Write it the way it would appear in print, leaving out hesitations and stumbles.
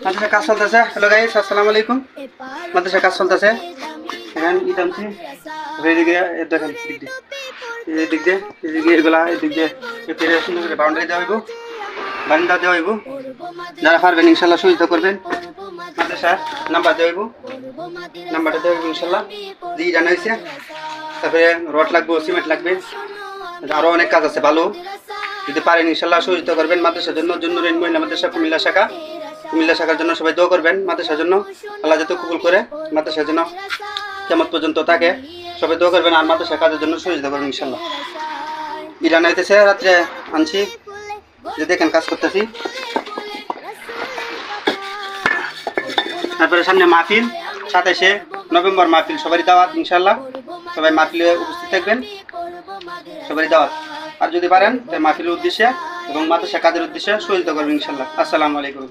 মাদ্রাসা কাজ চলতেছে। Hello guys, আসসালামু আলাইকুম। মাদ্রাসা কাজ চলতেছে। এখানে ই টানছি এদিকে দেখেন, এদিকে এগুলা এদিকে সুন্দর করে বাউন্ডারি দেওয়া হইব, বারান্দা দেওয়া হইব। যারা পারবেন ইনশাল্লাহ সহযোগিতা করবেন। মাদ্রাসার নাম্বার দেওয়া হইব, নাম্বারটা দেওয়া হইব ইনশাল্লাহ। দিয়ে জানা হয়েছে। তারপরে রড লাগবে, সিমেন্ট লাগবে, আরও অনেক কাজ আছে ভালো। যদি পারেন ইনশাল্লাহ সহযোগিতা করবেন মাদ্রাসার জন্য। জন্নুরাইন মহিলা মাদ্রাসা কুমিল্লা শাখার জন্য সবাই দোয়া করবেন। মাদ্রাসার জন্য আল্লাহ যাতে কবুল করে, মাদ্রাসার জন্য কিয়ামত পর্যন্ত থাকে সবাই দোয়া করবেন। আর মাদ্রাসার কাজের জন্য সহযোগিতা করবেন ইনশাল্লাহ। ইরান হইতেছে, রাত্রে আনছি, যে দেখেন কাজ করতেছি। তারপরে সামনে মাহফিল, 27শে নভেম্বর মাহফিল, সবারই দাওয়াত ইনশাল্লাহ। সবাই মাহফিলে উপস্থিত থাকবেন, সবারই দাওয়াত। আর যদি পারেন মাহফিলের উদ্দেশ্যে এবং মাদ্রাসা কাজের উদ্দেশ্যে সহযোগিতা করবেন ইনশাল্লাহ। আসসালামু আলাইকুম।